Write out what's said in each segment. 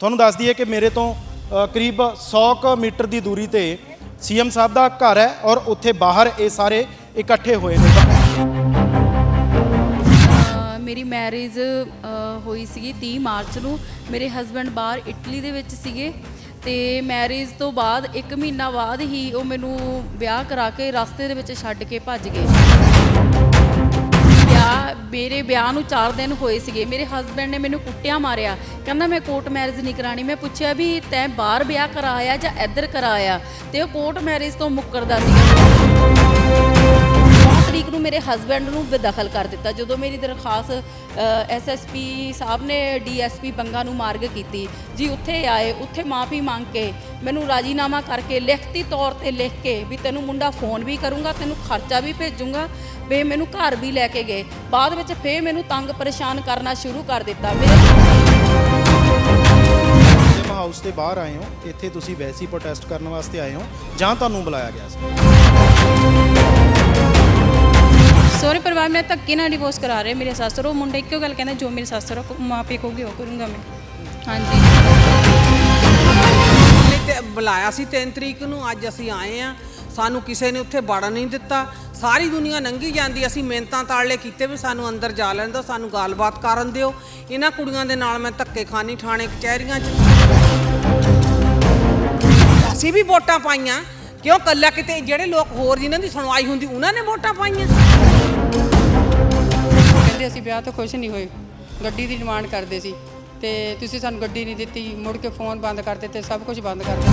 ਤੁਹਾਨੂੰ ਦੱਸ ਦਈਏ ਕਿ ਮੇਰੇ ਤੋਂ ਕਰੀਬ 100 ਮੀਟਰ ਦੀ ਦੂਰੀ ਤੇ ਸੀਐਮ ਸਾਹਿਬ ਦਾ ਘਰ ਹੈ ਔਰ ਉੱਥੇ ਬਾਹਰ ਇਹ ਸਾਰੇ ਇਕੱਠੇ ਹੋਏ ਨੇ। ਮੇਰੀ ਮੈਰਿਜ ਹੋਈ ਸੀਗੀ 30 ਮਾਰਚ ਨੂੰ। ਮੇਰੇ ਹਸਬੈਂਡ ਬਾਹਰ ਇਟਲੀ ਦੇ ਵਿੱਚ ਸੀਗੇ ਤੇ ਮੈਰਿਜ ਤੋਂ ਬਾਅਦ 1 ਮਹੀਨਾ ਬਾਅਦ ਹੀ ਉਹ ਮੈਨੂੰ ਵਿਆਹ ਕਰਾ ਕੇ ਰਸਤੇ ਦੇ ਵਿੱਚ ਛੱਡ ਕੇ ਭੱਜ ਗਏ। ਮੇਰੇ ਵਿਆਹ ਨੂੰ 4 ਦਿਨ ਹੋਏ ਸੀਗੇ। ਮੇਰੇ ਹਸਬੈਂਡ ਨੇ ਮੈਨੂੰ ਕੁੱਟਿਆ ਮਾਰਿਆ, ਕਹਿੰਦਾ ਮੈਂ ਕੋਰਟ ਮੈਰਿਜ ਨਹੀਂ ਕਰਾਣੀ। ਮੈਂ ਪੁੱਛਿਆ ਵੀ ਤੈਂ ਬਾਹਰ ਵਿਆਹ ਕਰਾਇਆ ਜਾਂ ਇੱਧਰ ਕਰਾਇਆ, ਤੇ ਉਹ ਕੋਰਟ ਮੈਰਿਜ ਤੋਂ ਮੁੱਕਰਦਾ ਸੀਗਾ। ਤਰੀਕ ਨੂੰ ਮੇਰੇ ਹਸਬੈਂਡ ਨੂੰ ਬੇਦਖਲ ਕਰ ਦਿੱਤਾ। ਜਦੋਂ ਮੇਰੀ ਦਰਖਾਸਤ ਐਸਐਸਪੀ ਸਾਹਿਬ ਨੇ ਡੀਐਸਪੀ ਬੰਗਾ ਨੂੰ ਮਾਰਗ ਕੀਤੀ ਜੀ, ਉੱਥੇ ਆਏ, ਉੱਥੇ ਮਾਫੀ ਮੰਗ ਕੇ ਮੈਨੂੰ ਰਾਜੀਨਾਮਾ ਕਰਕੇ ਲਿਖਤੀ ਤੌਰ ਤੇ ਲਿਖ ਕੇ ਵੀ ਤੈਨੂੰ ਮੁੰਡਾ ਫੋਨ ਵੀ ਕਰੂੰਗਾ, ਤੈਨੂੰ ਖਰਚਾ ਵੀ ਭੇਜੂੰਗਾ, ਵੇ ਮੈਨੂੰ ਘਰ ਵੀ ਲੈ ਕੇ ਗਏ। ਬਾਅਦ ਵਿੱਚ ਫੇਰ ਮੈਨੂੰ ਤੰਗ ਪਰੇਸ਼ਾਨ ਕਰਨਾ ਸ਼ੁਰੂ ਕਰ ਦਿੱਤਾ। ਮੇਰੇ ਹਾਊਸ ਦੇ ਬਾਹਰ ਆਏ ਹੋ, ਇੱਥੇ ਤੁਸੀਂ ਵੈਸੀ ਪ੍ਰੋਟੈਸਟ ਕਰਨ ਵਾਸਤੇ ਆਏ ਹੋ ਜਾਂ ਤੁਹਾਨੂੰ ਬੁਲਾਇਆ ਗਿਆ ਸੀ? ਸਹੁਰੇ ਪਰਿਵਾਰ ਮੇਰੇ ਧੱਕੇ ਨਾਲ ਡਿਵੋਰਸ ਕਰਾ ਰਹੇ ਮੇਰੇ ਸੱਸ। ਉਹ ਮੁੰਡਾ ਇੱਕੋ ਗੱਲ ਕਹਿੰਦਾ, ਜੋ ਮੇਰੇ ਸੱਸ ਮਾਂ ਪਿਓ ਕਹੋਗੇ ਉਹ ਕਰੂੰਗਾ ਮੈਂ। ਹਾਂਜੀ, ਤੇ ਬੁਲਾਇਆ ਸੀ 3 ਤਰੀਕ ਨੂੰ, ਅੱਜ ਅਸੀਂ ਆਏ ਆ। ਸਾਨੂੰ ਕਿਸੇ ਨੇ ਉੱਥੇ ਵੜਨ ਨਹੀਂ ਦਿੱਤਾ। ਸਾਰੀ ਦੁਨੀਆ ਲੰਘੀ ਜਾਂਦੀ, ਅਸੀਂ ਮਿਹਨਤਾਂ ਤਾਲੇ ਕੀਤੇ ਵੀ ਸਾਨੂੰ ਅੰਦਰ ਜਾ ਲੈਣ ਦਿਓ, ਸਾਨੂੰ ਗੱਲਬਾਤ ਕਰਨ ਦਿਓ। ਇਹਨਾਂ ਕੁੜੀਆਂ ਦੇ ਨਾਲ ਮੈਂ ਧੱਕੇ ਖਾਨੀ ਥਾਣੇ ਕਚਹਿਰੀਆਂ 'ਚ। ਅਸੀਂ ਵੀ ਵੋਟਾਂ ਪਾਈਆਂ, ਕਿਉਂ ਕੱਲਾ ਕਿਤੇ ਜਿਹੜੇ ਲੋਕ ਹੋਰ ਜਿਨ੍ਹਾਂ ਦੀ ਸੁਣਵਾਈ ਹੁੰਦੀ ਉਹਨਾਂ ਨੇ ਵੋਟਾਂ ਪਾਈਆਂ। ਕਹਿੰਦੇ ਅਸੀਂ ਵਿਆਹ ਤੋਂ ਖੁਸ਼ ਨਹੀਂ ਹੋਏ, ਗੱਡੀ ਦੀ ਡਿਮਾਂਡ ਕਰਦੇ ਸੀ ਤੇ ਤੁਸੀਂ ਸਾਨੂੰ ਗੱਡੀ ਨਹੀਂ ਦਿੱਤੀ। ਮੁੜ ਕੇ ਫੋਨ ਬੰਦ ਕਰ ਦਿੱਤੇ, ਸਭ ਕੁਝ ਬੰਦ ਕਰ ਦਿੱਤਾ।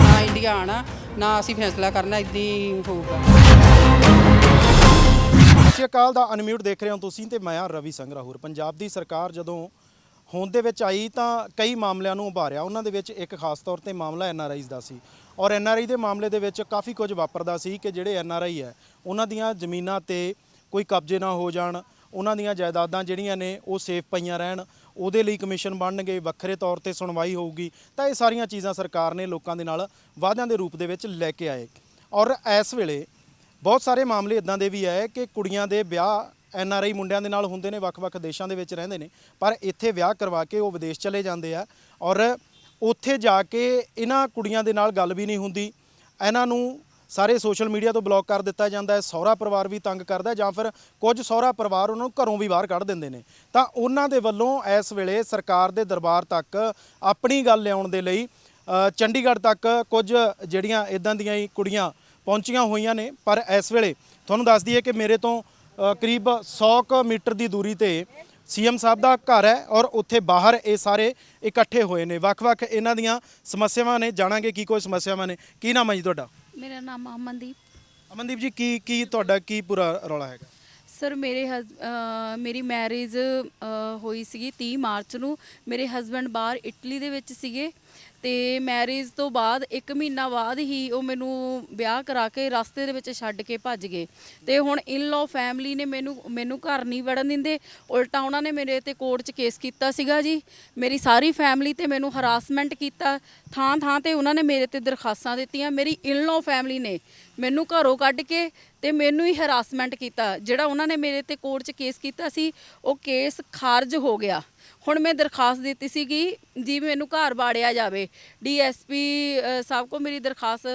ਨਾ ਇੰਡੀਆ ਆਣਾ, ਨਾ ਅਸੀਂ ਫੈਸਲਾ ਕਰਨਾ, ਇੱਦਾਂ ਹੀ ਹੋਊਗਾ। ਸਤਿ ਸ਼੍ਰੀ ਅਕਾਲ ਦਾ ਅਨਮਿਊਟ ਦੇਖ ਰਹੇ ਹੋ ਤੁਸੀਂ ਤੇ ਮੈਂ ਰਵੀ ਸਿੰਘ ਰਾਹੂਰ। ਪੰਜਾਬ ਦੀ ਸਰਕਾਰ ਜਦੋਂ ਹੋਂਦ ਦੇ ਵਿੱਚ ਆਈ ਤਾਂ ਕਈ ਮਾਮਲਿਆਂ ਨੂੰ ਉਭਾਰਿਆ। ਉਹਨਾਂ ਦੇ ਵਿੱਚ ਇੱਕ ਖਾਸ ਤੌਰ ਤੇ ਮਾਮਲਾ ਐਨਆਰਆਈਜ਼ ਦਾ ਸੀ ਔਰ ਐਨਆਰਆਈ ਦੇ ਮਾਮਲੇ ਦੇ ਵਿੱਚ ਕਾਫੀ ਕੁਝ ਵਾਪਰਦਾ ਸੀ ਕਿ ਜਿਹੜੇ ਐਨਆਰਆਈ ਹੈ ਉਹਨਾਂ ਦੀਆਂ ਜ਼ਮੀਨਾਂ ਤੇ ਕੋਈ ਕਬਜ਼ੇ ਨਾ ਹੋ ਜਾਣ, ਉਹਨਾਂ ਦੀਆਂ ਜਾਇਦਾਦਾਂ ਜਿਹੜੀਆਂ ਨੇ ਉਹ ਸੇਫ ਪਈਆਂ ਰਹਿਣ, ਉਹਦੇ ਲਈ ਕਮਿਸ਼ਨ ਬਣਨਗੇ, ਵੱਖਰੇ ਤੌਰ ਤੇ ਸੁਣਵਾਈ ਹੋਊਗੀ। ਤਾਂ ਇਹ ਸਾਰੀਆਂ ਚੀਜ਼ਾਂ ਸਰਕਾਰ ਨੇ ਲੋਕਾਂ ਦੇ ਨਾਲ ਵਾਅਦਿਆਂ ਦੇ ਰੂਪ ਦੇ ਵਿੱਚ ਲੈ ਕੇ ਆਏ। ਔਰ ਇਸ ਵੇਲੇ ਬਹੁਤ ਸਾਰੇ ਮਾਮਲੇ ਇਦਾਂ ਦੇ ਵੀ ਹੈ ਕਿ ਕੁੜੀਆਂ ਦੇ ਵਿਆਹ ਐਨਆਰਆਈ ਮੁੰਡਿਆਂ ਦੇ ਨਾਲ ਹੁੰਦੇ ਨੇ, ਵੱਖ-ਵੱਖ ਦੇਸ਼ਾਂ ਦੇ ਵਿੱਚ ਰਹਿੰਦੇ ਨੇ, ਪਰ ਇੱਥੇ ਵਿਆਹ ਕਰਵਾ ਕੇ ਉਹ ਵਿਦੇਸ਼ ਚਲੇ ਜਾਂਦੇ ਆ ਔਰ ਉੱਥੇ ਜਾ ਕੇ ਇਹਨਾਂ ਕੁੜੀਆਂ ਦੇ ਨਾਲ ਗੱਲ ਵੀ ਨਹੀਂ ਹੁੰਦੀ। ਇਹਨਾਂ ਨੂੰ ਸਾਰੇ ਸੋਸ਼ਲ ਮੀਡੀਆ ਤੋਂ ਬਲੌਕ ਕਰ ਦਿੱਤਾ ਜਾਂਦਾ ਹੈ। ਸਹੁਰਾ ਪਰਿਵਾਰ ਵੀ ਤੰਗ ਕਰਦਾ ਜਾਂ ਫਿਰ ਕੁਝ ਸਹੁਰਾ ਪਰਿਵਾਰ ਉਹਨਾਂ ਨੂੰ ਘਰੋਂ ਵੀ ਬਾਹਰ ਕੱਢ ਦਿੰਦੇ ਨੇ। ਤਾਂ ਉਹਨਾਂ ਦੇ ਵੱਲੋਂ ਇਸ ਵੇਲੇ ਸਰਕਾਰ ਦੇ ਦਰਬਾਰ ਤੱਕ ਆਪਣੀ ਗੱਲ ਲਿਆਉਣ ਦੇ ਲਈ ਚੰਡੀਗੜ੍ਹ ਤੱਕ ਕੁਝ ਜਿਹੜੀਆਂ ਇਦਾਂ ਦੀਆਂ ਹੀ ਕੁੜੀਆਂ ਪਹੁੰਚੀਆਂ ਹੋਈਆਂ ਨੇ। ਪਰ ਇਸ ਵੇਲੇ ਤੁਹਾਨੂੰ ਦੱਸ ਦਈਏ ਕਿ ਮੇਰੇ ਤੋਂ ਕਰੀਬ 100 ਮੀਟਰ ਦੀ ਦੂਰੀ ਤੇ ਸੀਐਮ ਸਾਹਿਬ ਦਾ ਘਰ ਹੈ ਔਰ ਉੱਥੇ ਬਾਹਰ ਇਹ ਸਾਰੇ ਇਕੱਠੇ ਹੋਏ ਨੇ। ਵੱਖ-ਵੱਖ ਇਹਨਾਂ ਦੀਆਂ ਸਮੱਸਿਆਵਾਂ ਨੇ, ਜਾਣਾਂਗੇ ਕੀ ਕੋਈ ਸਮੱਸਿਆਵਾਂ ਨੇ। ਕੀ ਨਾਮ ਹੈ ਜੀ ਤੁਹਾਡਾ? ਮੇਰਾ ਨਾਮ ਅਮਨਦੀਪ। ਅਮਨਦੀਪ ਜੀ, ਕੀ ਤੁਹਾਡਾ ਕੀ ਪੂਰਾ ਰੌਲਾ ਹੈਗਾ? ਸਰ ਮੇਰੀ ਮੈਰਿਜ ਹੋਈ ਸੀਗੀ 30 ਮਾਰਚ ਨੂੰ। ਮੇਰੇ ਹਸਬੈਂਡ ਬਾਹਰ ਇਟਲੀ ਦੇ ਵਿੱਚ ਸੀਗੇ ਤੇ ਮੈਰਿਜ ਤੋਂ ਬਾਅਦ 1 ਮਹੀਨਾ ਬਾਅਦ ਹੀ ਉਹ ਮੈਨੂੰ ਵਿਆਹ ਕਰਾ ਕੇ ਰਸਤੇ ਦੇ ਵਿੱਚ ਛੱਡ ਕੇ ਭੱਜ ਗਏ। ਤੇ ਹੁਣ ਇਨ-ਲੋ ਫੈਮਿਲੀ ਨੇ ਮੈਨੂੰ ਘਰ ਨਹੀਂ ਵੜਨ ਦਿੰਦੇ, ਉਲਟਾ ਉਹਨਾਂ ਨੇ ਮੇਰੇ ਤੇ ਕੋਰਟ 'ਚ ਕੇਸ ਕੀਤਾ ਸੀਗਾ ਜੀ। ਮੇਰੀ ਸਾਰੀ ਫੈਮਿਲੀ ਤੇ ਮੈਨੂੰ ਹਰਾਸਮੈਂਟ ਕੀਤਾ, ਥਾਂ ਤੇ ਉਹਨਾਂ ਨੇ ਮੇਰੇ ਤੇ ਦਰਖਾਸਤਾਂ ਦਿੱਤੀਆਂ। ਮੇਰੀ ਇਨ-ਲੋ ਫੈਮਿਲੀ ਨੇ ਮੈਨੂੰ ਘਰੋਂ ਕੱਢ ਕੇ ਤੇ ਮੈਨੂੰ ਹੀ ਹਰਾਸਮੈਂਟ ਕੀਤਾ। ਜਿਹੜਾ ਉਹਨਾਂ ਨੇ ਮੇਰੇ ਤੇ ਕੋਰਟ 'ਚ ਕੇਸ ਕੀਤਾ ਸੀ ਉਹ ਕੇਸ ਖਾਰਜ ਹੋ ਗਿਆ। ਹੁਣ ਮੈਂ ਦਰਖਾਸਤ ਦਿੱਤੀ ਸੀਗੀ ਜੀ ਮੈਨੂੰ ਘਰ ਵਾੜਿਆ ਜਾਵੇ। ਡੀਐਸਪੀ ਸਾਹਿਬ ਕੋ ਮੇਰੀ ਦਰਖਾਸਤ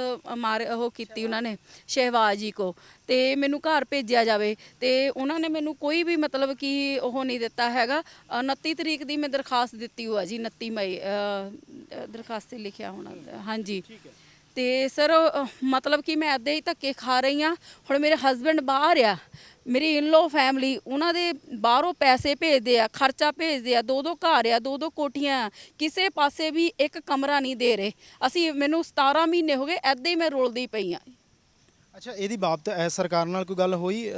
ਉਹ ਕੀਤੀ ਉਹਨਾਂ ਨੇ, ਸ਼ਹਿਬਾਜ਼ ਜੀ ਕੋ, ਤੇ ਮੈਨੂੰ ਘਰ ਭੇਜਿਆ ਜਾਵੇ। ਤੇ ਉਹਨਾਂ ਨੇ ਮੈਨੂੰ ਕੋਈ ਵੀ ਮਤਲਬ ਕਿ ਉਹ ਨਹੀਂ ਦਿੱਤਾ ਹੈਗਾ। 29 ਤਰੀਕ ਦੀ ਮੈਂ ਦਰਖਾਸਤ ਦਿੱਤੀ ਹੋਆ ਜੀ, 29 ਮਈ ਦਰਖਾਸਤ 'ਤੇ ਲਿਖਿਆ ਹੋਣਾ। ਹਾਂਜੀ, ਤੇ ਸਰ ਮਤਲਬ ਕਿ ਮੈਂ ਇੱਦਾਂ ਹੀ ਧੱਕੇ ਖਾ ਰਹੀ ਹਾਂ। ਹੁਣ ਮੇਰੇ ਹਸਬੈਂਡ ਬਾਹਰ ਆ, ਮੇਰੀ ਇਨ-ਲੋ ਫੈਮਿਲੀ ਉਹਨਾਂ ਦੇ ਬਾਹਰੋਂ ਪੈਸੇ ਭੇਜਦੇ ਆ, ਖਰਚਾ ਭੇਜਦੇ ਆ, 2-2 ਘਰ ਆ, 2-2 ਕੋਠੀਆਂ, ਕਿਸੇ ਪਾਸੇ ਵੀ ਇੱਕ ਕਮਰਾ ਨਹੀਂ ਦੇ ਰਹੇ। ਮੈਨੂੰ 17 ਮਹੀਨੇ ਹੋ ਗਏ ਇੱਦਾਂ ਹੀ ਮੈਂ ਰੁਲਦੀ ਪਈ ਹਾਂ। ਅੱਛਾ, ਇਹਦੀ ਬਾਬਤ ਇਸ ਸਰਕਾਰ ਨਾਲ ਕੋਈ ਗੱਲ ਹੋਈ?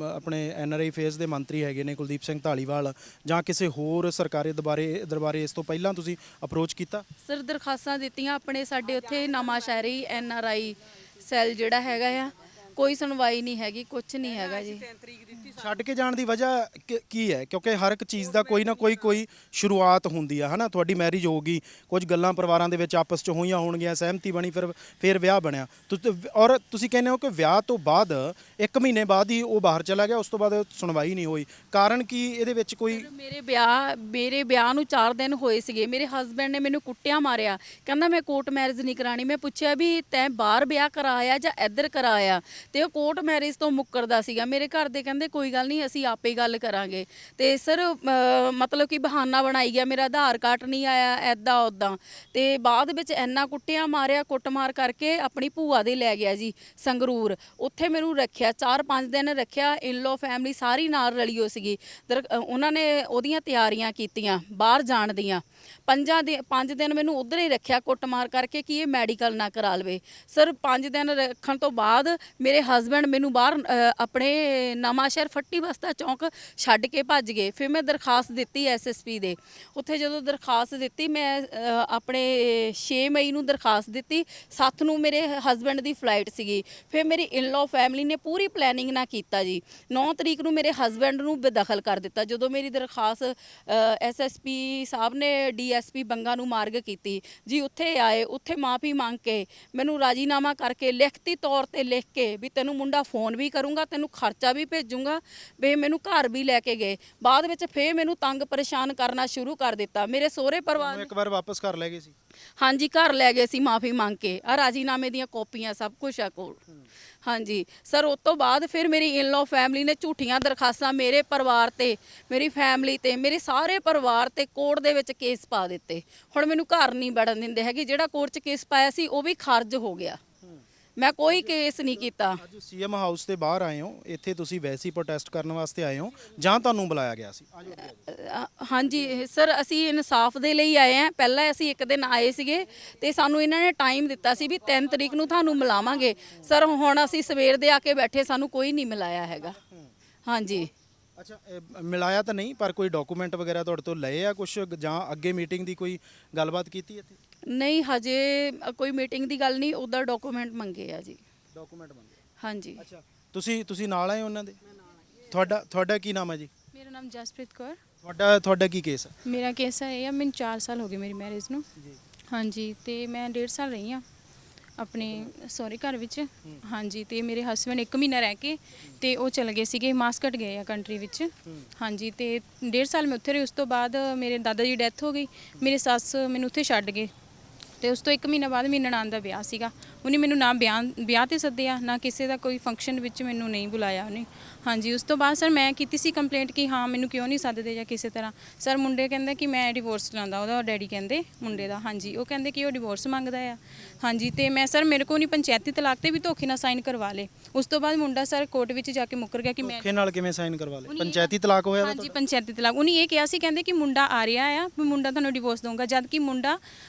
ਆਪਣੇ ਐਨਆਰਆਈ ਫੇਸ ਦੇ ਮੰਤਰੀ ਹੈਗੇ ਨੇ ਕੁਲਦੀਪ ਸਿੰਘ ਧਾਲੀਵਾਲ, ਜਾਂ ਕਿਸੇ ਹੋਰ ਸਰਕਾਰੀ ਦਰਬਾਰੇ ਇਸ ਤੋਂ ਪਹਿਲਾਂ ਤੁਸੀਂ ਅਪਰੋਚ ਕੀਤਾ? ਸਰ ਦਰਖਾਸਤਾਂ ਦਿੱਤੀਆਂ ਆਪਣੇ ਸਾਡੇ ਉੱਥੇ ਨਵਾਂ ਸ਼ਹਿਰੀ ਐਨਆਰਆਈ ਸੈੱਲ ਜਿਹੜਾ ਹੈਗਾ ਆ, ਕੋਈ ਸੁਣਵਾਈ ਨਹੀਂ ਹੈਗੀ, ਕੁਝ ਨਹੀਂ ਹੈਗਾ ਜੀ। 3 ਤਰੀਕ ਦਿੱਤੀ ਛੱਡ ਕੇ ਜਾਣ ਦੀ ਵਜ੍ਹਾ ਕੀ ਹੈ? ਕਿਉਂਕਿ ਹਰ ਇੱਕ ਚੀਜ਼ ਦਾ ਕੋਈ ਨਾ ਕੋਈ ਸ਼ੁਰੂਆਤ ਹੁੰਦੀ ਆ, ਹਨਾ। ਤੁਹਾਡੀ ਮੈਰਿਜ ਹੋਊਗੀ, ਕੁਝ ਗੱਲਾਂ ਪਰਿਵਾਰਾਂ ਦੇ ਵਿੱਚ ਆਪਸ 'ਚ ਹੋਈਆਂ ਹੋਣਗੀਆਂ, ਸਹਿਮਤੀ ਬਣੀ, ਫਿਰ ਵਿਆਹ ਬਣਿਆ। ਔਰ ਤੁਸੀਂ ਕਹਿੰਦੇ ਹੋ ਕਿ ਵਿਆਹ ਤੋਂ ਬਾਅਦ 1 ਮਹੀਨੇ ਬਾਅਦ ਹੀ ਉਹ ਬਾਹਰ ਚਲਾ ਗਿਆ, ਉਸ ਤੋਂ ਬਾਅਦ ਸੁਣਵਾਈ ਨਹੀਂ ਹੋਈ। ਕਾਰਨ ਕੀ ਇਹਦੇ ਵਿੱਚ ਕੋਈ? ਮੇਰੇ ਵਿਆਹ ਨੂੰ 4 ਦਿਨ ਹੋਏ ਸੀਗੇ, ਮੇਰੇ ਹਸਬੰਡ ਨੇ ਮੈਨੂੰ ਕੁੱਟਿਆ ਮਾਰਿਆ, ਕਹਿੰਦਾ ਮੈਂ ਕੋਰਟ ਮੈਰਿਜ ਨਹੀਂ ਕਰਾਣੀ। ਮੈਂ ਪੁੱਛਿਆ ਵੀ ਤੈਂ ਬਾਹਰ ਵਿਆਹ ਕਰਾਇਆ ਜਾਂ ਇੱਧਰ ਕਰਾਇਆ, ਤੇ ਉਹ ਕੋਰਟ ਮੈਰਿਜ ਤੋਂ ਮੁੱਕਰਦਾ ਸੀਗਾ। ਮੇਰੇ ਘਰ ਦੇ ਕਹਿੰਦੇ ਕੋਈ ਗੱਲ ਨਹੀਂ, ਅਸੀਂ ਆਪੇ ਗੱਲ ਕਰਾਂਗੇ। ਤੇ ਸਰ ਮਤਲਬ ਕਿ ਬਹਾਨਾ ਬਣਾਈ ਗਿਆ, ਮੇਰਾ ਆਧਾਰ ਕਾਰਡ ਨਹੀਂ ਆਇਆ, ਐਦਾਂ ਉੱਦਾਂ। ਤੇ ਬਾਅਦ ਵਿੱਚ ਇੰਨਾ ਕੁੱਟਿਆ ਮਾਰਿਆ, ਕੁੱਟਮਾਰ ਕਰਕੇ ਆਪਣੀ ਭੂਆ ਦੇ ਲੈ ਗਿਆ ਜੀ ਸੰਗਰੂਰ। ਉੱਥੇ ਮੈਨੂੰ ਰੱਖਿਆ 4-5 ਦਿਨ ਰੱਖਿਆ। ਇਨਲੋ ਫੈਮਿਲੀ ਸਾਰੀ ਨਾਲ ਰਲੀ ਹੋ ਸੀਗੀ। ਉਹਨਾਂ ਨੇ ਉਹਦੀਆਂ ਤਿਆਰੀਆਂ ਕੀਤੀਆਂ ਬਾਹਰ ਜਾਣ ਦੀਆਂ। 5 ਦਿਨ ਮੈਨੂੰ ਉੱਧਰ ਹੀ ਰੱਖਿਆ ਕੁੱਟਮਾਰ ਕਰਕੇ ਕਿ ਇਹ ਮੈਡੀਕਲ ਨਾ ਕਰਾ ਲਵੇ। ਸਰ 5 ਦਿਨ ਰੱਖਣ ਤੋਂ ਬਾਅਦ ਮੇਰੇ ਹਸਬੰਡ ਮੈਨੂੰ ਬਾਹਰ ਆਪਣੇ ਨਵਾਂਸ਼ਹਿਰ ਫੱਟੀ ਬਸਤਾ ਚੌਂਕ ਛੱਡ ਕੇ ਭੱਜ ਗਏ। ਫਿਰ ਮੈਂ ਦਰਖਾਸਤ ਦਿੱਤੀ ਐਸਐਸਪੀ ਦੇ। ਉੱਥੇ ਜਦੋਂ ਦਰਖਾਸਤ ਦਿੱਤੀ, ਮੈਂ ਆਪਣੇ 6 ਮਈ ਨੂੰ ਦਰਖਾਸਤ ਦਿੱਤੀ, 7 ਨੂੰ ਮੇਰੇ ਹਸਬੰਡ ਦੀ ਫਲਾਈਟ ਸੀਗੀ। ਫਿਰ ਮੇਰੀ ਇਨਲੋ ਫੈਮਿਲੀ ਨੇ ਪੂਰੀ ਪਲੈਨਿੰਗ ਨਾਲ ਕੀਤਾ ਜੀ। 9 ਤਰੀਕ ਨੂੰ ਮੇਰੇ ਹਸਬੰਡ ਨੂੰ ਬੇਦਖਲ ਕਰ ਦਿੱਤਾ। ਜਦੋਂ ਮੇਰੀ ਦਰਖਾਸਤ ਐਸਐਸਪੀ ਸਾਹਿਬ ਨੇ ਡੀਐਸਪੀ ਬੰਗਾ ਨੂੰ ਮਾਰਗ ਕੀਤੀ ਜੀ, ਉੱਥੇ ਆਏ, ਉੱਥੇ ਮਾਫੀ ਮੰਗ ਕੇ ਮੈਨੂੰ ਰਾਜੀਨਾਮਾ ਕਰਕੇ ਲਿਖਤੀ ਤੌਰ ਤੇ ਲਿਖ ਕੇ ਵੀ ਤੈਨੂੰ ਮੁੰਡਾ ਫੋਨ ਵੀ ਕਰੂੰਗਾ, ਤੈਨੂੰ ਖਰਚਾ ਵੀ ਭੇਜੂੰਗਾ, ਵੀ ਮੈਨੂੰ ਘਰ ਵੀ ਲੈ ਕੇ ਗਏ। ਬਾਅਦ ਵਿੱਚ ਫੇਰ ਮੈਨੂੰ ਤੰਗ ਪਰੇਸ਼ਾਨ ਕਰਨਾ ਸ਼ੁਰੂ ਕਰ ਦਿੱਤਾ। ਮੇਰੇ ਸਹੁਰੇ ਪਰਿਵਾਰ ਇੱਕ ਵਾਰ ਵਾਪਸ ਘਰ ਲੈ ਗਏ ਸੀ? ਹਾਂਜੀ, ਘਰ ਲੈ ਗਏ ਸੀ ਮਾਫੀ ਮੰਗ ਕੇ। ਆ ਰਾਜੀਨਾਮੇ ਦੀਆਂ ਕਾਪੀਆਂ ਸਭ ਕੁਝ ਆ ਕੋਲ। ਹਾਂਜੀ ਸਰ, ਉਸ ਤੋਂ ਬਾਅਦ ਫਿਰ ਮੇਰੀ ਇਨਲੋ ਫੈਮਿਲੀ ਨੇ ਝੂਠੀਆਂ ਦਰਖਾਸਤਾਂ ਮੇਰੇ ਪਰਿਵਾਰ ਤੇ, ਮੇਰੀ ਫੈਮਿਲੀ ਤੇ, ਮੇਰੇ ਸਾਰੇ ਪਰਿਵਾਰ ਤੇ ਕੋਰਟ ਦੇ ਵਿੱਚ ਕੇਸ ਪਾ ਦਿੱਤੇ। ਹੁਣ ਮੈਨੂੰ ਘਰ ਨਹੀਂ ਵੜਨ ਦਿੰਦੇ ਹੈਗੇ। ਜਿਹੜਾ ਕੋਰਟ 'ਚ ਕੇਸ ਪਾਇਆ ਸੀ ਉਹ ਵੀ ਖਾਰਜ ਹੋ ਗਿਆ। ਮੈਂ ਕੋਈ ਕੇਸ ਨਹੀਂ ਕੀਤਾ। ਅੱਜ ਸੀਐਮ ਹਾਊਸ ਦੇ ਬਾਹਰ ਆਏ ਹੋ, ਇੱਥੇ ਤੁਸੀਂ ਵੈਸੇ ਹੀ ਪ੍ਰੋਟੈਸਟ ਕਰਨ ਵਾਸਤੇ ਆਏ ਹੋ ਜਾਂ ਤੁਹਾਨੂੰ ਬੁਲਾਇਆ ਗਿਆ ਸੀ? ਹਾਂਜੀ ਸਰ, ਅਸੀਂ ਇਨਸਾਫ ਦੇ ਲਈ ਆਏ ਆ। ਪਹਿਲਾਂ ਅਸੀਂ 1 ਦਿਨ ਆਏ ਸੀਗੇ ਤੇ ਸਾਨੂੰ ਇਹਨਾਂ ਨੇ ਟਾਈਮ ਦਿੱਤਾ ਸੀ ਵੀ 3 ਤਰੀਕ ਨੂੰ ਤੁਹਾਨੂੰ ਮਿਲਾਵਾਂਗੇ। ਸਰ ਹੁਣ ਅਸੀਂ ਸਵੇਰ ਦੇ ਆ ਕੇ ਬੈਠੇ, ਸਾਨੂੰ ਕੋਈ ਨਹੀਂ ਮਿਲਾਇਆ ਹੈਗਾ। ਹਾਂਜੀ। ਅੱਛਾ, ਮਿਲਾਇਆ ਤਾਂ ਨਹੀਂ, ਪਰ ਕੋਈ ਡਾਕੂਮੈਂਟ ਵਗੈਰਾ ਤੁਹਾਡੇ ਤੋਂ ਲਏ ਆ ਕੁਝ, ਜਾਂ ਅੱਗੇ ਮੀਟਿੰਗ ਦੀ ਕੋਈ ਗੱਲਬਾਤ ਕੀਤੀ ਇੱਥੇ? ਨਹੀਂ, ਹਜੇ ਕੋਈ ਮੀਟਿੰਗ ਦੀ ਗੱਲ ਨਹੀਂ, ਉਹਦਾ ਡਾਕੂਮੈਂਟ ਮੰਗੇ ਆ ਜੀ। ਡਾਕੂਮੈਂਟ ਮੰਗੇ? ਹਾਂਜੀ। ਅੱਛਾ, ਤੁਸੀਂ ਨਾਲ ਆਏ ਉਹਨਾਂ ਦੇ? ਤੁਹਾਡਾ ਕੀ ਨਾਮ ਹੈ ਜੀ? ਮੇਰਾ ਨਾਮ ਜਸਪ੍ਰੀਤ ਕੌਰ। ਤੁਹਾਡਾ ਕੀ ਕੇਸ ਹੈ? ਮੇਰਾ ਕੇਸ ਹੈ ਇਹ, ਮੈਨੂੰ 4 ਸਾਲ ਹੋ ਗਏ ਮੇਰੀ ਮੈਰਿਜ ਨੂੰ ਜੀ। ਹਾਂਜੀ, ਤੇ ਮੈਂ 1.5 ਸਾਲ ਰਹੀ ਹਾਂ ਆਪਣੇ ਸਹੁਰੇ ਘਰ ਵਿੱਚ। ਹਾਂਜੀ, ਤੇ ਮੇਰੇ ਹਸਬੰਡ 1 ਮਹੀਨਾ ਰਹਿ ਕੇ ਤੇ ਉਹ ਚਲੇ ਗਏ ਸੀਗੇ, ਮਾਸਕਟ ਗਏ ਆ ਕੰਟਰੀ ਵਿੱਚ। ਹਾਂਜੀ, ਤੇ 1.5 ਸਾਲ ਮੈਂ ਉੱਥੇ ਰਹੀ। ਉਸ ਤੋਂ ਬਾਅਦ ਮੇਰੇ ਦਾਦਾ ਜੀ ਡੈਥ ਹੋ ਗਈ, ਮੇਰੇ ਸੱਸ ਮੈਨੂੰ ਉੱਥੇ ਛੱਡ ਗਏ। ਤੇ ਉਸ ਤੋਂ 1 ਮਹੀਨਾ ਬਾਅਦ ਮੇਰੀ ਨਨਾਣ ਦਾ ਵਿਆਹ ਸੀਗਾ। ਉਹਨੇ ਮੈਨੂੰ ਨਾ ਵਿਆਹ ਤੇ ਸੱਦਿਆ, ਨਾ ਕਿਸੇ ਦਾ ਕੋਈ ਫੰਕਸ਼ਨ ਵਿੱਚ ਮੈਨੂੰ ਨਹੀਂ ਬੁਲਾਇਆ ਉਹਨੇ। ਹਾਂਜੀ, ਉਸ ਤੋਂ ਬਾਅਦ ਸਰ ਮੈਂ ਕੀਤੀ ਸੀ ਕੰਪਲੇਂਟ ਕਿ ਹਾਂ ਮੈਨੂੰ ਕਿਉਂ ਨਹੀਂ ਸੱਦਦੇ ਜਾਂ ਕਿਸੇ ਤਰ੍ਹਾਂ। ਸਰ ਮੁੰਡੇ ਕਹਿੰਦੇ ਕਿ ਮੈਂ ਡਿਵੋਰਸ ਚਾਹੁੰਦਾ, ਉਹਦਾ ਡੈਡੀ ਕਹਿੰਦੇ ਮੁੰਡੇ ਦਾ। ਹਾਂਜੀ, ਉਹ ਕਹਿੰਦੇ ਕਿ ਉਹ ਡਿਵੋਰਸ ਮੰਗਦਾ ਆ। ਹਾਂਜੀ, ਤੇ ਮੈਂ ਸਰ ਮੇਰੇ ਕੋਲ ਨਹੀਂ, ਪੰਚਾਇਤੀ ਤਲਾਕ ਤੇ ਵੀ ਧੋਖੇ ਨਾਲ ਸਾਈਨ ਕਰਵਾ ਲਏ। ਉਸ ਤੋਂ ਬਾਅਦ ਮੁੰਡਾ ਸਰ ਕੋਰਟ ਵਿੱਚ ਜਾ ਕੇ ਮੁੱਕਰ ਗਿਆ ਕਿ ਮੈਂ ਧੋਖੇ ਨਾਲ ਕਿਵੇਂ ਸਾਈਨ ਕਰਵਾ ਲਏ? ਪੰਚਾਇਤੀ ਤਲਾਕ ਹੋਇਆ? ਹਾਂਜੀ, ਪੰਚਾਇਤੀ ਤਲਾਕ। ਉਹਨੇ ਇਹ ਕਿਹਾ ਸੀ, ਕਹਿੰਦੇ ਕਿ ਮੁੰਡਾ ਆ ਰਿਹਾ ਆ, ਵੀ ਮੁੰਡਾ ਤੁਹਾਨੂੰ ਡਿਵੋਰਸ ਦਊਂਗਾ, ਜਦ ਕਿ ਮੁੰਡਾ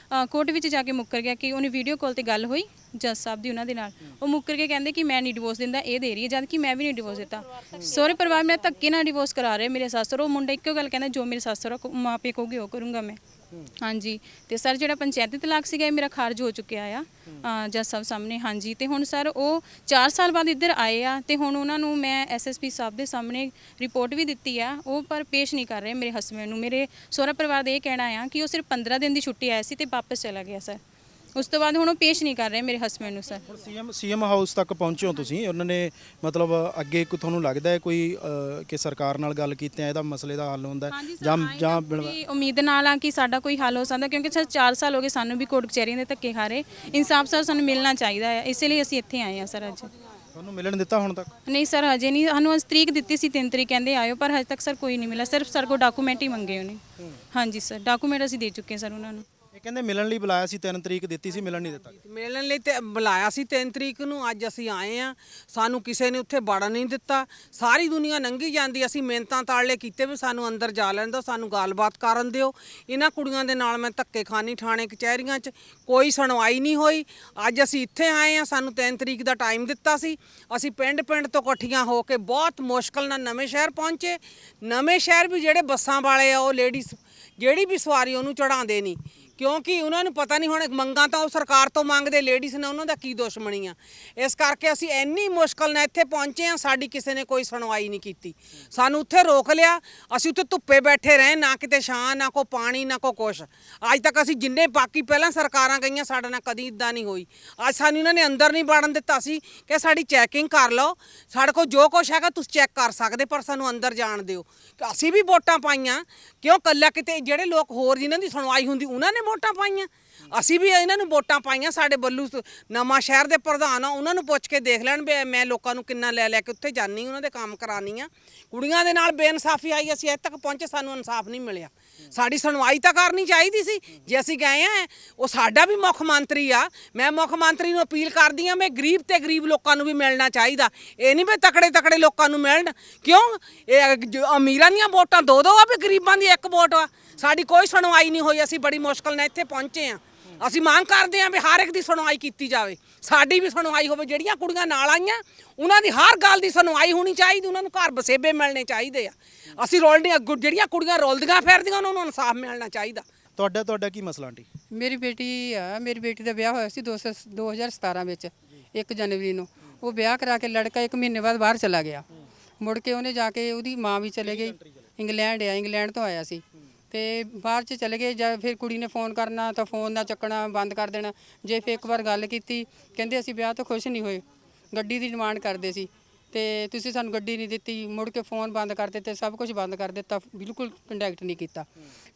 ਕੋਰਟ ਵਿੱਚ ਜਾ ਕੇ ਮੁੱਕਰ ਗਿਆ ਕਿ ਉਹਨੇ ਵੀਡੀਓ ਕਾਲ ਤੇ ਗੱਲ ਹੋਈ ਜੱਜ ਸਾਹਿਬ ਦੀ ਉਹਨਾਂ ਦੇ ਨਾਲ। ਉਹ ਮੁੱਕਰ ਕੇ ਕਹਿੰਦੇ ਕਿ ਮੈਂ ਨਹੀਂ ਡਿਵੋਰਸ ਦਿੰਦਾ, ਇਹ ਦੇ ਰਹੀ ਹੈ, ਜਦ ਕਿ ਮੈਂ ਵੀ ਨਹੀਂ ਡਿਵੋਰਸ ਦਿੱਤਾ। ਸਹੁਰੇ ਪਰਿਵਾਰ ਮੇਰੇ ਧੱਕੇ ਨਾਲ ਡਿਵੋਰਸ ਕਰਾ ਰਹੇ ਮੇਰੇ ਸੱਸ। ਉਹ ਮੁੰਡਾ ਇੱਕੋ ਗੱਲ ਕਹਿੰਦਾ, ਜੋ ਮੇਰੇ ਸੱਸ ਮਾਪੇ ਕਹੋਗੇ ਉਹ ਕਰੂੰਗਾ ਮੈਂ। ਹਾਂਜੀ, ਤੇ ਸਰ ਜਿਹੜਾ ਪੰਚਾਇਤੀ ਤਲਾਕ ਸੀਗਾ ਇਹ ਮੇਰਾ ਖਾਰਜ ਹੋ ਚੁੱਕਿਆ ਆ ਜੱਜ ਸਾਹਿਬ ਸਾਹਮਣੇ। ਹਾਂਜੀ, ਤੇ ਹੁਣ ਸਰ ਉਹ 4 ਸਾਲ ਬਾਅਦ ਇੱਧਰ ਆਏ ਆ ਤੇ ਹੁਣ ਉਹਨਾਂ ਨੂੰ ਮੈਂ ਐਸਐਸਪੀ ਸਾਹਿਬ ਦੇ ਸਾਹਮਣੇ ਰਿਪੋਰਟ ਵੀ ਦਿੱਤੀ ਆ, ਉਹ ਪਰ ਪੇਸ਼ ਨਹੀਂ ਕਰ ਰਹੇ ਮੇਰੇ ਹਸਬੈਂਡ ਨੂੰ। ਮੇਰੇ ਸਹੁਰਾ ਪਰਿਵਾਰ ਦਾ ਇਹ ਕਹਿਣਾ ਆ ਕਿ ਉਹ ਸਿਰਫ 15 ਦਿਨ ਦੀ ਛੁੱਟੀ ਆਇਆ ਸੀ ਤੇ ਵਾਪਸ ਚਲਾ ਗਿਆ ਸਰ। ਉਸ ਤੋਂ ਬਾਅਦ ਹੁਣ ਉਹ ਪੇਸ਼ ਨਹੀਂ ਕਰ ਰਹੇ ਮੇਰੇ ਹਸਬੈਂਡ ਨੂੰ ਸਰ। ਸੀਐਮ ਹਾਊਸ ਤੱਕ ਪਹੁੰਚੇ ਹੋ ਤੁਸੀਂ, ਉਹਨਾਂ ਨੇ ਮਤਲਬ ਅੱਗੇ ਕੋਈ ਤੁਹਾਨੂੰ ਲੱਗਦਾ ਹੈ ਕੋਈ ਕਿ ਸਰਕਾਰ ਨਾਲ ਗੱਲ ਕੀਤੇ ਇਹਦਾ ਮਸਲੇ ਦਾ ਹੱਲ ਹੁੰਦਾ ਜਾਂ ਉਮੀਦ ਨਾਲ ਆ ਕਿ ਸਾਡਾ ਕੋਈ ਹੱਲ ਹੋ ਸਕਦਾ, ਕਿਉਂਕਿ ਸਰ 4 ਸਾਲ ਹੋ ਗਏ ਸਾਨੂੰ ਵੀ ਕੋਰਟ ਕਚਹਿਰੀਆਂ ਦੇ ਧੱਕੇ ਖਾ ਰਹੇ। ਇਨਸਾਫ ਸਰ ਸਾਨੂੰ ਮਿਲਣਾ ਚਾਹੀਦਾ ਹੈ, ਇਸੇ ਲਈ ਅਸੀਂ ਇੱਥੇ ਆਏ ਹਾਂ ਸਰ ਅੱਜ। ਤੁਹਾਨੂੰ ਮਿਲਣ ਦਿੱਤਾ ਹੁਣ ਤੱਕ? ਨਹੀਂ ਸਰ, ਹਜੇ ਨਹੀਂ। ਸਾਨੂੰ ਅੱਜ ਤਰੀਕ ਦਿੱਤੀ ਸੀ 3 ਤਰੀਕ ਕਹਿੰਦੇ ਆਇਓ, ਪਰ ਹਜੇ ਤੱਕ ਸਰ ਕੋਈ ਨਹੀਂ ਮਿਲਿਆ। ਸਿਰਫ ਸਰ ਕੋਲ ਡਾਕੂਮੈਂਟ ਹੀ ਮੰਗੇ ਉਹਨੇ। ਹਾਂਜੀ ਸਰ, ਡਾਕੂਮੈਂਟ ਅਸੀਂ ਦੇ ਚੁੱਕੇ ਸਰ ਉਹਨਾਂ ਨੂੰ। ਇਹ ਕਹਿੰਦੇ ਮਿਲਣ ਲਈ ਬੁਲਾਇਆ ਸੀ, 3 ਤਰੀਕ ਦਿੱਤੀ ਸੀ, ਮਿਲਣ ਨਹੀਂ ਦਿੱਤਾ। ਮਿਲਣ ਲਈ ਤੇ ਬੁਲਾਇਆ ਸੀ 3 ਤਰੀਕ ਨੂੰ। ਅੱਜ ਅਸੀਂ ਆਏ ਆ, ਸਾਨੂੰ ਕਿਸੇ ਨੇ ਉੱਥੇ ਵੜਨ ਨਹੀਂ ਦਿੱਤਾ। ਸਾਰੀ ਦੁਨੀਆ ਲੰਘੀ ਜਾਂਦੀ, ਅਸੀਂ ਮਿਹਨਤਾਂ ਤਾੜਲੇ ਕੀਤੇ ਵੀ ਸਾਨੂੰ ਅੰਦਰ ਜਾ ਲੈਣ ਦਿਓ, ਸਾਨੂੰ ਗੱਲਬਾਤ ਕਰਨ ਦਿਓ। ਇਹਨਾਂ ਕੁੜੀਆਂ ਦੇ ਨਾਲ ਮੈਂ ਧੱਕੇ ਖਾਨੀ ਥਾਣੇ ਕਚਹਿਰੀਆਂ 'ਚ, ਕੋਈ ਸੁਣਵਾਈ ਨਹੀਂ ਹੋਈ। ਅੱਜ ਅਸੀਂ ਇੱਥੇ ਆਏ ਆ, ਸਾਨੂੰ 3 ਤਰੀਕ ਦਾ ਟਾਈਮ ਦਿੱਤਾ ਸੀ। ਅਸੀਂ ਪਿੰਡ ਤੋਂ ਇਕੱਠੀਆਂ ਹੋ ਕੇ ਬਹੁਤ ਮੁਸ਼ਕਲ ਨਾਲ ਨਵੇਂ ਸ਼ਹਿਰ ਪਹੁੰਚੇ। ਨਵੇਂ ਸ਼ਹਿਰ ਵੀ ਜਿਹੜੇ ਬੱਸਾਂ ਵਾਲੇ ਆ, ਉਹ ਲੇਡੀਜ਼ ਜਿਹੜੀ ਵੀ ਸਵਾਰੀ ਉਹਨੂੰ ਚੜਾਉਂਦੇ ਨਹੀਂ, ਕਿਉਂਕਿ ਉਹਨਾਂ ਨੂੰ ਪਤਾ ਨਹੀਂ ਹੁਣ ਮੰਗਾਂ ਤਾਂ ਉਹ ਸਰਕਾਰ ਤੋਂ ਮੰਗਦੇ ਲੇਡੀਜ਼ ਨੇ, ਉਹਨਾਂ ਦਾ ਕੀ ਦੁਸ਼ਮਣੀ ਆ। ਇਸ ਕਰਕੇ ਅਸੀਂ ਇੰਨੀ ਮੁਸ਼ਕਲ ਨਾਲ ਇੱਥੇ ਪਹੁੰਚੇ ਆ, ਸਾਡੀ ਕਿਸੇ ਨੇ ਕੋਈ ਸੁਣਵਾਈ ਨਹੀਂ ਕੀਤੀ। ਸਾਨੂੰ ਉੱਥੇ ਰੋਕ ਲਿਆ, ਅਸੀਂ ਉੱਥੇ ਧੁੱਪੇ ਬੈਠੇ ਰਹੇ, ਨਾ ਕਿਤੇ ਛਾਂ, ਨਾ ਕੋ ਪਾਣੀ, ਨਾ ਕੋ ਕੁਛ। ਅੱਜ ਤੱਕ ਅਸੀਂ ਜਿੰਨੇ ਬਾਕੀ ਪਹਿਲਾਂ ਸਰਕਾਰਾਂ ਗਈਆਂ ਸਾਡੇ ਨਾਲ ਕਦੀ ਇਦਾਂ ਨਹੀਂ ਹੋਈ। ਅੱਜ ਸਾਨੂੰ ਇਹਨਾਂ ਨੇ ਅੰਦਰ ਨਹੀਂ ਵੜਨ ਦਿੱਤਾ ਸੀ ਕਿ ਸਾਡੀ ਚੈਕਿੰਗ ਕਰ ਲਓ, ਸਾਡੇ ਕੋਲ ਜੋ ਕੁਛ ਹੈਗਾ ਤੁਸੀਂ ਚੈੱਕ ਕਰ ਸਕਦੇ, ਪਰ ਸਾਨੂੰ ਅੰਦਰ ਜਾਣ ਦਿਓ। ਅਸੀਂ ਵੀ ਵੋਟਾਂ ਪਾਈਆਂ, ਕਿਉਂ ਕੱਲਾ ਕਿਤੇ ਜਿਹੜੇ ਲੋਕ ਹੋਰ ਜਿਨ੍ਹਾਂ ਦੀ ਸੁਣਵਾਈ ਹੁੰਦੀ ਉਹਨਾਂ ਨੇ ਵੋਟਾਂ ਪਾਈਆਂ, ਅਸੀਂ ਵੀ ਇਹਨਾਂ ਨੂੰ ਵੋਟਾਂ ਪਾਈਆਂ। ਸਾਡੇ ਬੱਲੂ ਨਵਾਂ ਸ਼ਹਿਰ ਦੇ ਪ੍ਰਧਾਨ ਆ, ਉਹਨਾਂ ਨੂੰ ਪੁੱਛ ਕੇ ਦੇਖ ਲੈਣ ਵੀ ਮੈਂ ਲੋਕਾਂ ਨੂੰ ਕਿੰਨਾ ਲੈ ਕੇ ਉੱਥੇ ਜਾਂਦੀ, ਉਹਨਾਂ ਦੇ ਕੰਮ ਕਰਾਨੀ ਆ। ਕੁੜੀਆਂ ਦੇ ਨਾਲ ਬੇਇਨਸਾਫੀ ਆਈ, ਅਸੀਂ ਇੱਥੇ ਤੱਕ ਪਹੁੰਚੇ, ਸਾਨੂੰ ਇਨਸਾਫ ਨਹੀਂ ਮਿਲਿਆ। ਸਾਡੀ ਸੁਣਵਾਈ ਤਾਂ ਕਰਨੀ ਚਾਹੀਦੀ ਸੀ ਜੇ ਅਸੀਂ ਗਏ ਆ। ਉਹ ਸਾਡਾ ਵੀ ਮੁੱਖ ਮੰਤਰੀ ਆ, ਮੈਂ ਮੁੱਖ ਮੰਤਰੀ ਨੂੰ ਅਪੀਲ ਕਰਦੀ ਆ, ਮੈਂ ਗਰੀਬ ਤੇ ਗਰੀਬ ਲੋਕਾਂ ਨੂੰ ਵੀ ਮਿਲਣਾ ਚਾਹੀਦਾ। ਇਹ ਨਹੀਂ ਵੀ ਤਕੜੇ ਲੋਕਾਂ ਨੂੰ ਮਿਲਣ, ਕਿਉਂ ਇਹ ਅਮੀਰਾਂ ਦੀਆਂ ਵੋਟਾਂ ਦੋ ਆ, ਵੀ ਗਰੀਬਾਂ ਦੀ ਇੱਕ ਵੋਟ ਆ। ਸਾਡੀ ਕੋਈ ਸੁਣਵਾਈ ਨਹੀਂ ਹੋਈ, ਅਸੀਂ ਬੜੀ ਮੁਸ਼ਕਲ ਨਾਲ ਇੱਥੇ ਪਹੁੰਚੇ ਆ। ਅਸੀਂ ਮੰਗ ਕਰਦੇ ਹਾਂ ਵੀ ਹਰ ਇੱਕ ਦੀ ਸੁਣਵਾਈ ਕੀਤੀ ਜਾਵੇ, ਸਾਡੀ ਵੀ ਸੁਣਵਾਈ ਹੋਵੇ। ਜਿਹੜੀਆਂ ਕੁੜੀਆਂ ਨਾਲ ਆਈਆਂ ਉਹਨਾਂ ਦੀ ਹਰ ਗੱਲ ਦੀ ਸੁਣਵਾਈ ਹੋਣੀ ਚਾਹੀਦੀ, ਉਹਨਾਂ ਨੂੰ ਘਰ ਬਸੇਬੇ ਮਿਲਣੇ ਚਾਹੀਦੇ ਆ। ਅਸੀਂ ਰੋਲਦੀਆਂ ਜਿਹੜੀਆਂ ਕੁੜੀਆਂ ਰੋਲਦੀਆਂ ਫਿਰਦੀਆਂ ਉਹਨਾਂ ਨੂੰ ਇਨਸਾਫ ਮਿਲਣਾ ਚਾਹੀਦਾ। ਤੁਹਾਡਾ ਕੀ ਮਸਲਾ ਆਂਟੀ? ਮੇਰੀ ਬੇਟੀ ਦਾ ਵਿਆਹ ਹੋਇਆ ਸੀ 2017 ਵਿੱਚ 1 ਜਨਵਰੀ ਨੂੰ। ਉਹ ਵਿਆਹ ਕਰਾ ਕੇ ਲੜਕਾ 1 ਮਹੀਨੇ ਬਾਅਦ ਬਾਹਰ ਚਲਾ ਗਿਆ। ਮੁੜ ਕੇ ਉਹਨੇ ਜਾ ਕੇ, ਉਹਦੀ ਮਾਂ ਵੀ ਚਲੇ ਗਈ, ਇੰਗਲੈਂਡ ਤੋਂ ਆਇਆ ਸੀ, ਤੇ ਬਾਹਰ 'ਚ ਚਲੇ ਗਏ। ਜਾਂ ਫਿਰ ਕੁੜੀ ਨੇ ਫੋਨ ਕਰਨਾ ਤਾਂ ਫੋਨ ਨਾ ਚੱਕਣਾ, ਬੰਦ ਕਰ ਦੇਣਾ। ਜੇ ਫਿਰ ਇੱਕ ਵਾਰ ਗੱਲ ਕੀਤੀ, ਕਹਿੰਦੇ ਅਸੀਂ ਵਿਆਹ ਤੋਂ ਖੁਸ਼ ਨਹੀਂ ਹੋਏ, ਗੱਡੀ ਦੀ ਡਿਮਾਂਡ ਕਰਦੇ ਸੀ ਤੇ ਤੁਸੀਂ ਸਾਨੂੰ ਗੱਡੀ ਨਹੀਂ ਦਿੱਤੀ। ਮੁੜ ਕੇ ਫੋਨ ਬੰਦ ਕਰ ਦਿੱਤੇ, ਸਭ ਕੁਝ ਬੰਦ ਕਰ ਦਿੱਤਾ, ਬਿਲਕੁਲ ਕੰਟੈਕਟ ਨਹੀਂ ਕੀਤਾ।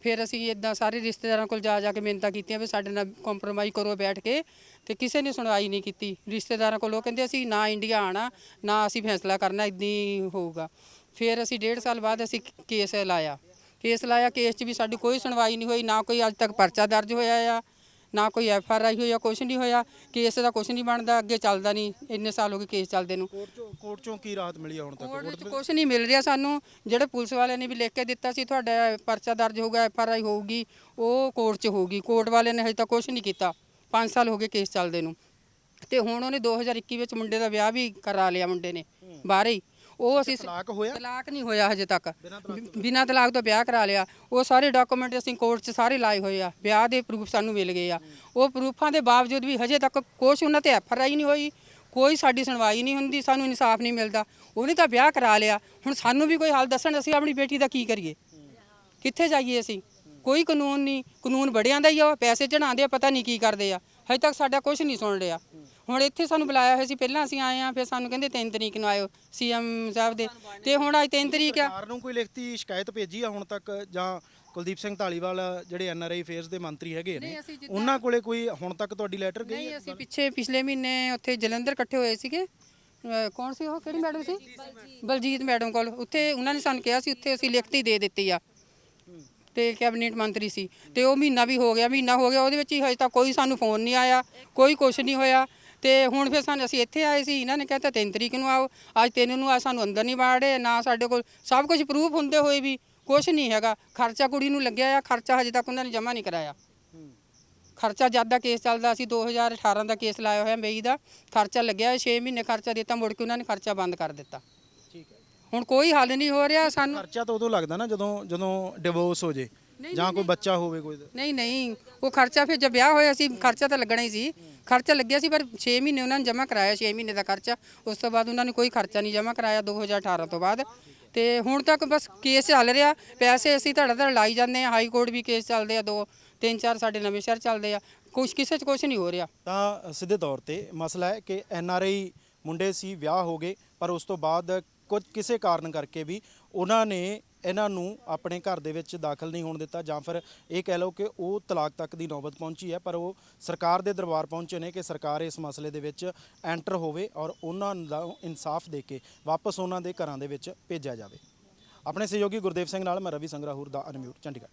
ਫਿਰ ਅਸੀਂ ਇੱਦਾਂ ਸਾਰੇ ਰਿਸ਼ਤੇਦਾਰਾਂ ਕੋਲ ਜਾ ਕੇ ਮਿਹਨਤਾਂ ਕੀਤੀਆਂ ਵੀ ਸਾਡੇ ਨਾਲ ਕੰਪਰੋਮਾਈਜ਼ ਕਰੋ ਬੈਠ ਕੇ, ਤੇ ਕਿਸੇ ਨੇ ਸੁਣਵਾਈ ਨਹੀਂ ਕੀਤੀ ਰਿਸ਼ਤੇਦਾਰਾਂ ਕੋਲ। ਉਹ ਕਹਿੰਦੇ ਅਸੀਂ ਨਾ ਇੰਡੀਆ ਆਣਾ, ਨਾ ਅਸੀਂ ਫੈਸਲਾ ਕਰਨਾ, ਇੱਦਾਂ ਹੀ ਹੋਊਗਾ। ਫਿਰ ਅਸੀਂ 1.5 ਸਾਲ ਬਾਅਦ ਅਸੀਂ ਕੇਸ ਲਾਇਆ। ਕੇਸ 'ਚ ਵੀ ਸਾਡੀ ਕੋਈ ਸੁਣਵਾਈ ਨਹੀਂ ਹੋਈ, ਨਾ ਕੋਈ ਅੱਜ ਤੱਕ ਪਰਚਾ ਦਰਜ ਹੋਇਆ ਆ, ਨਾ ਕੋਈ FRI ਹੋਈ ਆ, ਕੁਛ ਨਹੀਂ ਹੋਇਆ। ਕੇਸ ਦਾ ਕੁਛ ਨਹੀਂ ਬਣਦਾ, ਅੱਗੇ ਚੱਲਦਾ ਨਹੀਂ। ਇੰਨੇ ਸਾਲ ਹੋ ਗਏ ਕੇਸ ਚੱਲਦੇ ਨੂੰ। ਕੋਰਟ ਚੋਂ ਕੀ ਰਾਹਤ ਮਿਲੀ ਹੁਣ ਤੱਕ? ਕੋਰਟ ਵਿੱਚ ਕੁਛ ਨਹੀਂ ਮਿਲ ਰਿਹਾ ਸਾਨੂੰ। ਜਿਹੜੇ ਪੁਲਿਸ ਵਾਲਿਆਂ ਨੇ ਵੀ ਲਿਖ ਕੇ ਦਿੱਤਾ ਸੀ ਤੁਹਾਡਾ ਪਰਚਾ ਦਰਜ ਹੋਊਗਾ, FRI ਹੋਊਗੀ, ਉਹ ਕੋਰਟ 'ਚ ਹੋਊਗੀ। ਕੋਰਟ ਵਾਲਿਆਂ ਨੇ ਹਜੇ ਤੱਕ ਕੁਛ ਨਹੀਂ ਕੀਤਾ। 5 ਸਾਲ ਹੋ ਗਏ ਕੇਸ ਚੱਲਦੇ ਨੂੰ। ਤੇ ਹੁਣ ਉਹਨੇ 2021 ਵਿੱਚ ਮੁੰਡੇ ਦਾ ਵਿਆਹ ਵੀ ਕਰਾ ਲਿਆ, ਮੁੰਡੇ ਨੇ ਬਾਹਰ ਹੀ। ਉਹ ਅਸੀਂ ਤਲਾਕ ਹੋਇਆ? ਤਲਾਕ ਨਹੀਂ ਹੋਇਆ ਹਜੇ ਤੱਕ, ਬਿਨਾਂ ਤਲਾਕ ਤੋਂ ਵਿਆਹ ਕਰਾ ਲਿਆ। ਉਹ ਸਾਰੇ ਡਾਕੂਮੈਂਟ ਅਸੀਂ ਕੋਰਟ 'ਚ ਸਾਰੇ ਲਾਏ ਹੋਏ ਆ, ਵਿਆਹ ਦੇ ਪ੍ਰੂਫ ਸਾਨੂੰ ਮਿਲ ਗਏ ਆ। ਉਹ ਪ੍ਰੂਫਾਂ ਦੇ ਬਾਵਜੂਦ ਵੀ ਹਜੇ ਤੱਕ ਕੁਛ ਉਹਨਾਂ ਤੇ FRI ਨਹੀਂ ਹੋਈ, ਕੋਈ ਸਾਡੀ ਸੁਣਵਾਈ ਨਹੀਂ ਹੁੰਦੀ, ਸਾਨੂੰ ਇਨਸਾਫ ਨਹੀਂ ਮਿਲਦਾ। ਉਹਨੇ ਤਾਂ ਵਿਆਹ ਕਰਾ ਲਿਆ, ਹੁਣ ਸਾਨੂੰ ਵੀ ਕੋਈ ਹੱਲ ਦੱਸਣ, ਅਸੀਂ ਆਪਣੀ ਬੇਟੀ ਦਾ ਕੀ ਕਰੀਏ, ਕਿੱਥੇ ਜਾਈਏ ਅਸੀਂ? ਕੋਈ ਕਾਨੂੰਨ ਨਹੀਂ, ਕਾਨੂੰਨ ਬੜਿਆਂ ਦਾ ਹੀ ਆ, ਪੈਸੇ ਚੜਾਉਂਦੇ ਆ, ਪਤਾ ਨਹੀਂ ਕੀ ਕਰਦੇ ਆ। ਹਜੇ ਤੱਕ ਸਾਡਾ ਕੁਝ ਨਹੀਂ ਸੁਣ ਰਿਹਾ। ਹੁਣ ਇੱਥੇ ਸਾਨੂੰ ਬੁਲਾਇਆ ਹੋਇਆ ਸੀ, ਪਹਿਲਾਂ ਅਸੀਂ ਆਏ ਆ, ਫਿਰ ਸਾਨੂੰ ਕਹਿੰਦੇ 3 ਤਰੀਕ ਨੂੰ ਆਇਓ CM ਸਾਹਿਬ ਦੇ, ਤੇ ਹੁਣ ਅੱਜ 3 ਤਰੀਕ ਆ। ਸਰਕਾਰ ਨੂੰ ਕੋਈ ਲਿਖਤੀ ਸ਼ਿਕਾਇਤ ਭੇਜੀ ਆ ਹੁਣ ਤੱਕ, ਜਾਂ ਕੁਲਦੀਪ ਸਿੰਘ ਧਾਲੀਵਾਲ ਜਿਹੜੇ NRI ਅਫੇਅਰਸ ਦੇ ਮੰਤਰੀ ਹੈਗੇ ਨੇ, ਉਹਨਾਂ ਕੋਲੇ ਕੋਈ ਹੁਣ ਤੱਕ ਤੁਹਾਡੀ ਲੈਟਰ ਗਈ? ਨਹੀਂ, ਅਸੀਂ ਪਿਛਲੇ ਮਹੀਨੇ ਉੱਥੇ ਜਲੰਧਰ ਇਕੱਠੇ ਹੋਏ ਸੀਗੇ। ਕੌਣ ਸੀ ਉਹ, ਕਿਹੜੀ ਮੈਡਮ ਸੀ? ਬਲਜੀਤ ਮੈਡਮ ਕੋਲ। ਉੱਥੇ ਉਹਨਾਂ ਨੇ ਸਾਨੂੰ ਕਿਹਾ ਸੀ, ਉੱਥੇ ਅਸੀਂ ਲਿਖਤੀ ਦੇ ਦਿੱਤੀ ਆ, ਤੇ ਕੈਬਨਿਟ ਮੰਤਰੀ ਸੀ। ਤੇ ਉਹ ਮਹੀਨਾ ਹੋ ਗਿਆ, ਉਹਦੇ ਵਿੱਚ ਹੀ ਹਜੇ ਤੱਕ ਕੋਈ ਸਾਨੂੰ ਫੋਨ ਨਹੀਂ ਆਇਆ, ਕੋਈ ਕੁਛ ਨਹੀਂ ਹੋਇਆ। ਤੇ ਹੁਣ ਫਿਰ ਅਸੀਂ ਇੱਥੇ ਆਏ ਸੀ, ਇਹਨਾਂ ਨੇ ਕਹਿਤਾ 3 ਤਰੀਕ ਨੂੰ ਆਓ। ਅੱਜ 3 ਨੂੰ ਆ, ਸਾਨੂੰ ਅੰਦਰ ਨਹੀਂ ਵਾੜੇ, ਨਾ ਸਾਡੇ ਕੋਲ ਸਭ ਕੁਝ ਪ੍ਰੂਫ ਹੁੰਦੇ ਹੋਏ ਵੀ ਕੁਛ ਨਹੀਂ ਹੈਗਾ। ਖਰਚਾ ਕੁੜੀ ਨੂੰ ਲੱਗਿਆ ਆ, ਖਰਚਾ ਹਜੇ ਤੱਕ ਉਹਨਾਂ ਨੇ ਜਮ੍ਹਾਂ ਨਹੀਂ ਕਰਾਇਆ। ਖਰਚਾ ਜਦ ਦਾ ਕੇਸ ਚੱਲਦਾ ਸੀ, 2018 ਦਾ ਕੇਸ ਲਾਇਆ ਹੋਇਆ ਮਈ ਦਾ, ਖਰਚਾ ਲੱਗਿਆ 6 ਮਹੀਨੇ ਖਰਚਾ ਦਿੱਤਾ, ਮੁੜ ਕੇ ਉਹਨਾਂ ਨੇ ਖਰਚਾ ਬੰਦ ਕਰ ਦਿੱਤਾ। ਹੁਣ ਕੋਈ ਹੱਲ ਨਹੀਂ ਹੋ ਰਿਹਾ ਸਾਨੂੰ। ਖਰਚਾ ਤਾਂ ਉਦੋਂ ਲੱਗਦਾ ਨਾ ਜਦੋਂ ਡਿਵੋਰਸ ਹੋ ਜੇ ਜਾਂ ਕੋਈ ਬੱਚਾ ਹੋਵੇ ਕੋਈ। ਨਹੀਂ, ਉਹ ਖਰਚਾ ਫਿਰ ਜਦ ਵਿਆਹ ਹੋਇਆ ਸੀ, ਖਰਚਾ ਤਾਂ ਲੱਗਣਾ ਹੀ ਸੀ। ਖਰਚਾ ਲੱਗਿਆ ਸੀ, ਪਰ 6 ਮਹੀਨੇ ਉਹਨਾਂ ਨੇ ਜਮ੍ਹਾਂ ਕਰਾਇਆ, 6 ਮਹੀਨੇ ਦਾ ਖਰਚਾ। ਉਸ ਤੋਂ ਬਾਅਦ ਉਹਨਾਂ ਨੇ ਕੋਈ ਖਰਚਾ ਨਹੀਂ ਜਮ੍ਹਾਂ ਕਰਾਇਆ 2018 ਤੋਂ ਬਾਅਦ। ਤੇ ਹੁਣ ਤੱਕ ਬਸ ਕੇਸ ਚੱਲ ਰਿਹਾ, ਪੈਸੇ ਅਸੀਂ ਧੜਾ ਲਾਈ ਜਾਂਦੇ ਆ। ਹਾਈ ਕੋਰਟ ਵੀ ਕੇਸ ਚੱਲਦੇ ਆ, 2-3-4 ਸਾਡੇ ਨਵੇਂ ਸ਼ਹਿਰ ਚੱਲਦੇ ਆ, ਕਿਸੇ 'ਚ ਕੁਛ ਨਹੀਂ ਹੋ ਰਿਹਾ। ਤਾਂ ਸਿੱਧੇ ਤੌਰ ਤੇ ਮਸਲਾ ਹੈ ਕਿ NRI ਮੁੰਡੇ ਸੀ, ਵਿਆਹ ਹੋ ਗਏ, ਪਰ ਉਸ ਤੋਂ ਬਾਅਦ ਕਿਸੇ ਕਾਰਨ ਕਰਕੇ ਵੀ ਉਹਨਾਂ ਨੇ ਇਹਨਾਂ ਨੂੰ ਆਪਣੇ ਘਰ ਦੇ ਵਿੱਚ ਦਾਖਲ ਨਹੀਂ ਹੋਣ ਦਿੱਤਾ, ਜਾਂ ਫਿਰ ਇਹ ਕਹਿ ਲਓ ਕਿ ਉਹ ਤਲਾਕ ਤੱਕ ਦੀ ਨੌਬਤ ਪਹੁੰਚੀ ਹੈ। ਪਰ ਉਹ ਸਰਕਾਰ ਦੇ ਦਰਬਾਰ ਪਹੁੰਚੇ ਨੇ ਕਿ ਸਰਕਾਰ ਇਸ ਮਸਲੇ ਦੇ ਵਿੱਚ ਐਂਟਰ ਹੋਵੇ ਔਰ ਉਹਨਾਂ ਦਾ ਇਨਸਾਫ ਦੇ ਕੇ ਵਾਪਸ ਉਹਨਾਂ ਦੇ ਘਰਾਂ ਦੇ ਵਿੱਚ ਭੇਜਿਆ ਜਾਵੇ। ਆਪਣੇ ਸਹਿਯੋਗੀ ਗੁਰਦੇਵ ਸਿੰਘ ਨਾਲ ਮੈਂ ਰਵੀ ਸੰਗਰਾਹੁਰ ਦਾ ਅਨਮਿਊਟ, ਚੰਡੀਗੜ੍ਹ।